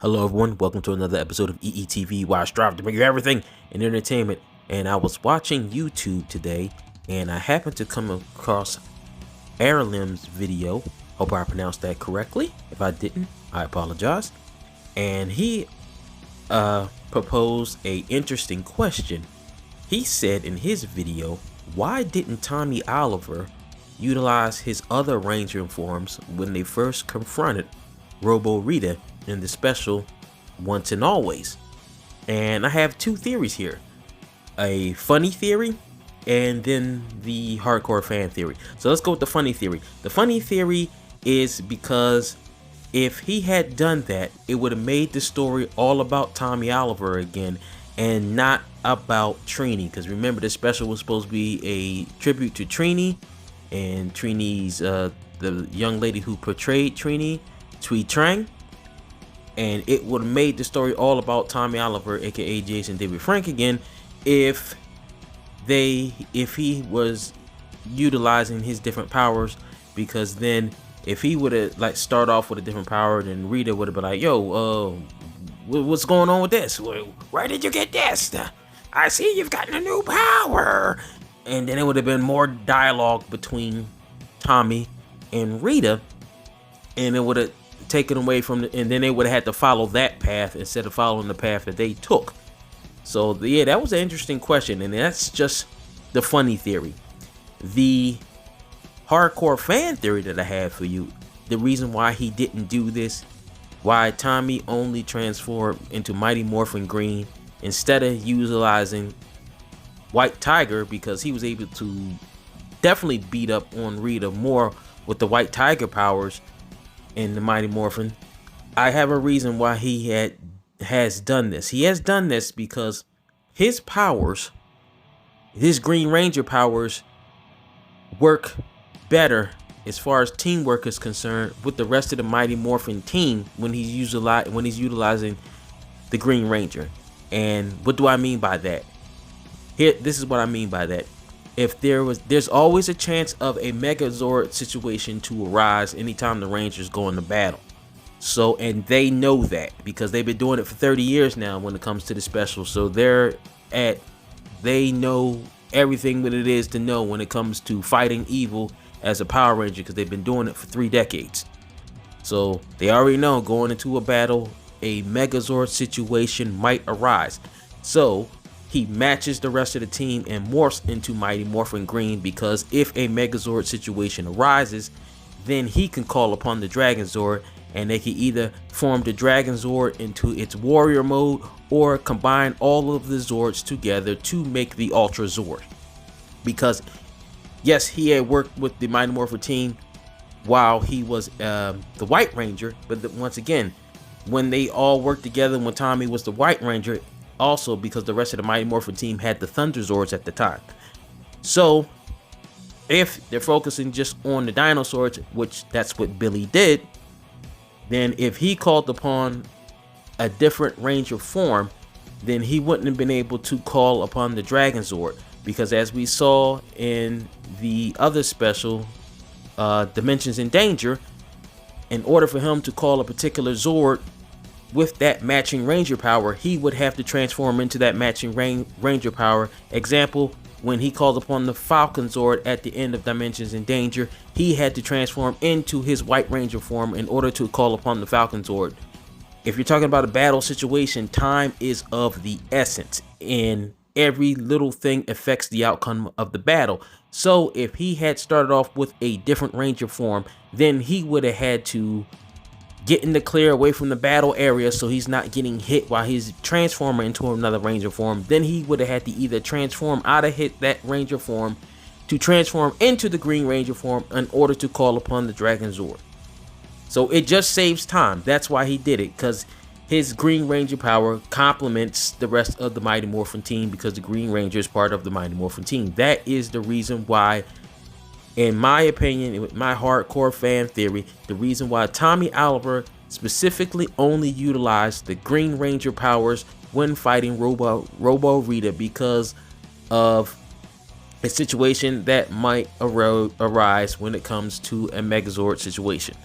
Hello everyone, welcome to another episode of EETV, where I strive to bring you everything in entertainment. And I was watching YouTube today, and I happened to come across Airlim's video. Hope I pronounced that correctly. If I didn't, I apologize. And he proposed a interesting question. He said in his video, why didn't Tommy Oliver utilize his other Ranger forms when they first confronted Robo Rita in the special Once and Always? And I have two theories here, a funny theory and then the hardcore fan theory. So let's go with the funny theory. The funny theory is because if he had done that, it would have made the story all about Tommy Oliver again and not about Trini, because remember, this special was supposed to be a tribute to Trini, and Trini's the young lady who portrayed Trini, Thuy Trang. And it would have made the story all about Tommy Oliver, aka Jason David Frank, again, if he was utilizing his different powers. Because then if he would have start off with a different power, then Rita would have been like, yo, what's going on with this? Where did you get this? I see you've gotten a new power. And then it would have been more dialogue between Tommy and Rita, and it would have taken away from and then they would have had to follow that path instead of following the path that they took. So yeah, that was an interesting question, and that's just the funny theory. The hardcore fan theory that I have for you, the reason why he didn't do this, why Tommy only transformed into Mighty Morphin Green instead of utilizing White Tiger, because he was able to definitely beat up on Rita more with the White Tiger powers in the Mighty Morphin. I have a reason why he has done this. He has done this because his powers, his Green Ranger powers, work better as far as teamwork is concerned with the rest of the Mighty Morphin team when he's utilizing the Green Ranger. And what do I mean by that? This is what I mean by that. If there's always a chance of a Megazord situation to arise anytime the Rangers go into battle. So, and they know that because they've been doing it for 30 years now when it comes to the special. So they know everything that it is to know when it comes to fighting evil as a Power Ranger, because they've been doing it for 3 decades. So they already know going into a battle, a Megazord situation might arise. So he matches the rest of the team and morphs into Mighty Morphin Green, because if a Megazord situation arises, then he can call upon the Dragon Zord, and they can either form the Dragon Zord into its warrior mode or combine all of the Zords together to make the Ultra Zord. Because yes, he had worked with the Mighty Morphin team while he was the White Ranger, but once again, when they all worked together, when Tommy was the White Ranger, also because the rest of the Mighty Morphin team had the Thunder Zords at the time. So if they're focusing just on the dinosaurs, which that's what Billy did, then if he called upon a different Ranger form, then he wouldn't have been able to call upon the Dragon Zord, because as we saw in the other special, Dimensions in Danger, in order for him to call a particular Zord with that matching Ranger power, he would have to transform into that matching Ranger power. Example, when he called upon the Falcon Zord at the end of Dimensions in Danger, he had to transform into his White Ranger form in order to call upon the Falcon Zord. If you're talking about a battle situation, time is of the essence, and every little thing affects the outcome of the battle. So if he had started off with a different Ranger form, then he would have had to get in the clear away from the battle area so he's not getting hit while he's transforming into another Ranger form. Then he would have had to either transform out of that Ranger form to transform into the Green Ranger form in order to call upon the Dragon Zord. So it just saves time. That's why he did it, because his Green Ranger power complements the rest of the Mighty Morphin team, because the Green Ranger is part of the Mighty Morphin team. That is the reason why, in my opinion, with my hardcore fan theory, the reason why Tommy Oliver specifically only utilized the Green Ranger powers when fighting Robo Rita, because of a situation that might arise when it comes to a Megazord situation.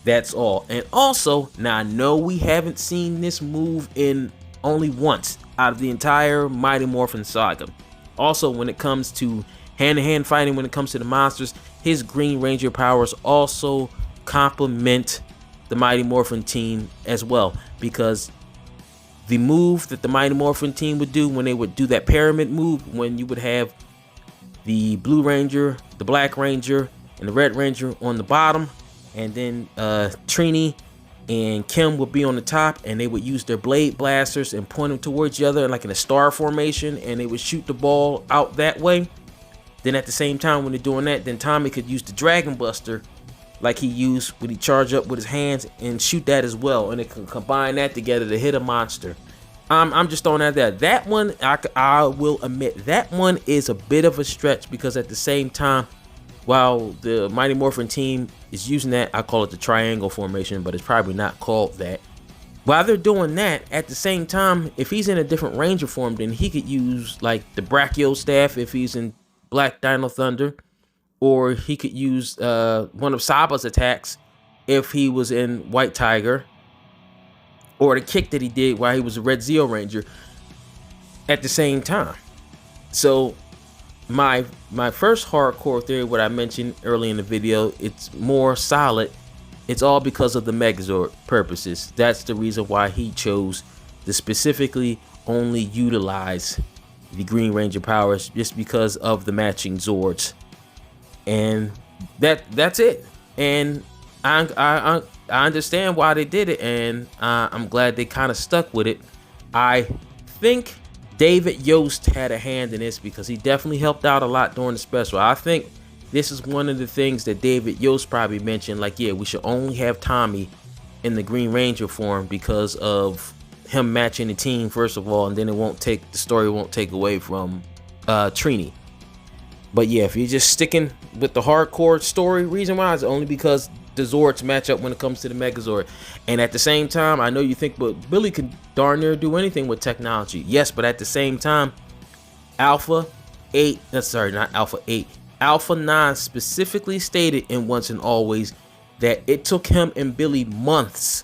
That's all. And also, now I know we haven't seen this move in only once out of the entire Mighty Morphin saga. Also, when it comes to hand-to-hand fighting, when it comes to the monsters, his Green Ranger powers also complement the Mighty Morphin team as well, because the move that the Mighty Morphin team would do when they would do that pyramid move, when you would have the Blue Ranger, the Black Ranger, and the Red Ranger on the bottom, and then Trini and Kim would be on the top, and they would use their blade blasters and point them towards each other like in a star formation, and they would shoot the ball out that way. Then at the same time when they're doing that, then Tommy could use the Dragon Buster like he used when he charged up with his hands and shoot that as well, and they can combine that together to hit a monster. I'm just throwing that there. That one, I will admit, that one is a bit of a stretch, because at the same time, while the Mighty Morphin team is using that, I call it the triangle formation, but it's probably not called that. While they're doing that, at the same time, if he's in a different Ranger form, then he could use like the Brachio Staff if he's in Black Dino Thunder, or he could use one of Saba's attacks if he was in White Tiger, or the kick that he did while he was a Red Zeo Ranger at the same time. So my first hardcore theory, what I mentioned early in the video, it's more solid. It's all because of the Megazord purposes. That's the reason why he chose to specifically only utilize the Green Ranger powers, just because of the matching Zords. And that's it. And I understand why they did it, and I'm glad they kind of stuck with it. I think David Yost had a hand in this, because he definitely helped out a lot during the special. I think this is one of the things that David Yost probably mentioned, like, yeah, we should only have Tommy in the Green Ranger form because of him matching the team, first of all, and then the story won't take away from Trini. But yeah, if you're just sticking with the hardcore story, reason why is only because the Zords match up when it comes to the Megazord. And at the same time, I know you think, but Billy can darn near do anything with technology. Yes, but at the same time, Alpha 9 specifically stated in Once and Always that it took him and Billy months,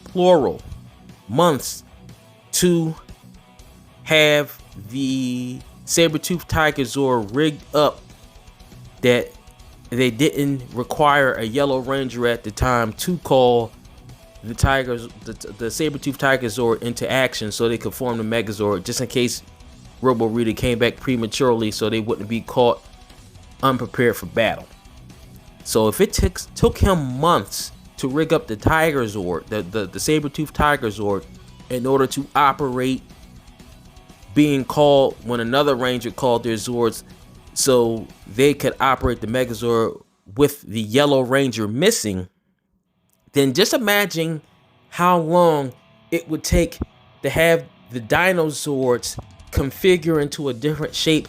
plural, months, to have the Saber-Tooth Tiger Zord rigged up that they didn't require a Yellow Ranger at the time to call the Saber-Tooth Tiger Zord into action, so they could form the Megazord, just in case Robo Rita came back prematurely, so they wouldn't be caught unprepared for battle. So if it took him months to rig up the Tiger Zord, the Saber-Tooth Tiger Zord, in order to operate being called when another Ranger called their Zords, so they could operate the Megazord with the Yellow Ranger missing, then just imagine how long it would take to have the Dino Zords configure into a different shape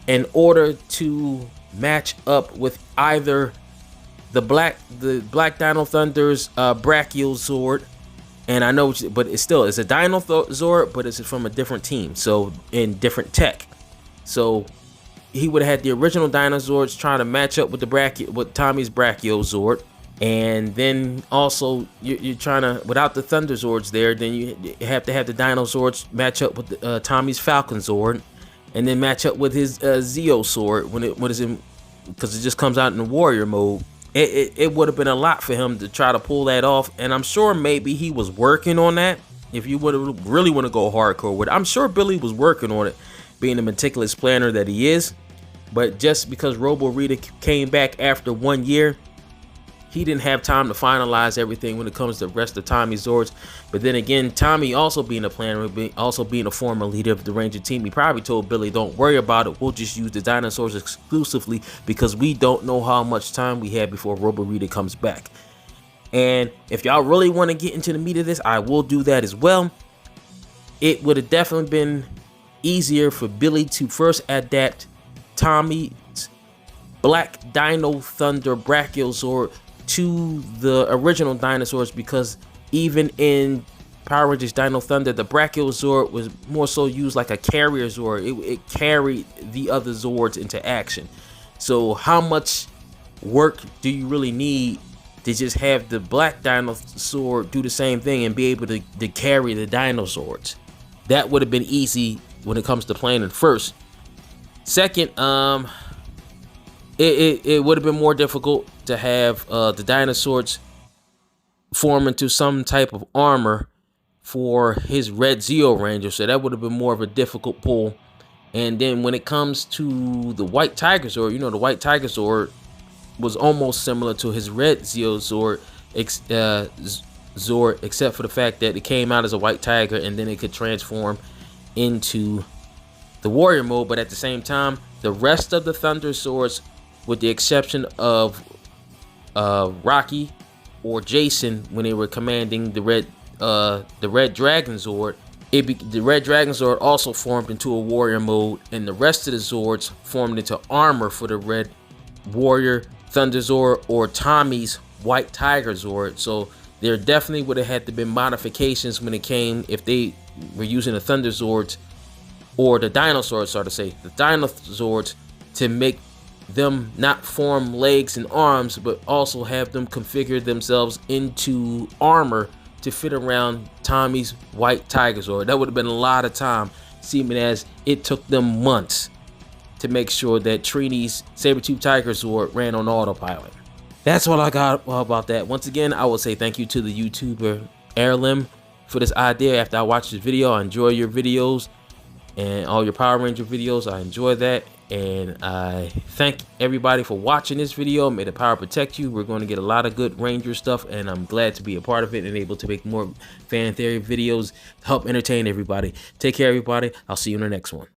in order to match up with either the Black Dino Thunder's Brachial Zord. And I know, but it's a Dino Zord, but it's from a different team, so in different tech. So he would have had the original Dino Zords trying to match up with Tommy's Brachio Zord, and then also you're trying to, without the Thunder Zords there, then you have to have the Dino Zords match up with Tommy's Falcon Zord, and then match up with his Zeo Zord when it is in, because it just comes out in the warrior mode. It would have been a lot for him to try to pull that off, and I'm sure maybe he was working on that. If you would really want to go hardcore with it, I'm sure Billy was working on it, being the meticulous planner that he is. But just because Robo Rita came back after 1 year, he didn't have time to finalize everything when it comes to the rest of Tommy's Zords. But then again, Tommy also being a planner, also being a former leader of the Ranger team, he probably told Billy, don't worry about it, we'll just use the dinosaurs exclusively because we don't know how much time we have before Robo Rita comes back. And if y'all really want to get into the meat of this, I will do that as well. It would have definitely been easier for Billy to first adapt Tommy's Black Dino Thunder Brachial Zord to the original dinosaurs, because even in Power Rangers Dino Thunder, the Brachial Zord was more so used like a carrier Zord. It carried the other Zords into action. So how much work do you really need to just have the black dinosaur do the same thing and be able to carry the dinosaurs. That would have been easy when it comes to planning first. Second, it would have been more difficult to have the dinosaurs form into some type of armor for his Red Zeo Ranger, so that would have been more of a difficult pull. And then when it comes to the White Tiger Zord, the White Tiger Zord was almost similar to his Red Zeo Zord, except for the fact that it came out as a white tiger and then it could transform into the warrior mode. But at the same time, the rest of the Thunder Zords, with the exception of Rocky or Jason, when they were commanding the Red Dragon Zord, the Red Dragon Zord also formed into a warrior mode, and the rest of the Zords formed into armor for the Red Warrior Thunder Zord or Tommy's White Tiger Zord. So there definitely would have had to be modifications when it came, if they were using the Thunder Zords or the Dinosaurs, so to say, the Dinosaurs, to make them not form legs and arms, but also have them configure themselves into armor to fit around Tommy's White Tiger Zord. That would have been a lot of time, seeming as it took them months to make sure that Trini's Saber-Tooth Tiger Zord ran on autopilot. That's all I got about that. Once again, I will say thank you to the YouTuber Airlim for this idea. After I watched this video, I enjoy your videos and all your Power Ranger videos. I enjoy that. And I thank everybody for watching this video. May the power protect you. We're going to get a lot of good Ranger stuff, and I'm glad to be a part of it and able to make more fan theory videos to help entertain everybody. Take care, everybody. I'll see you in the next one.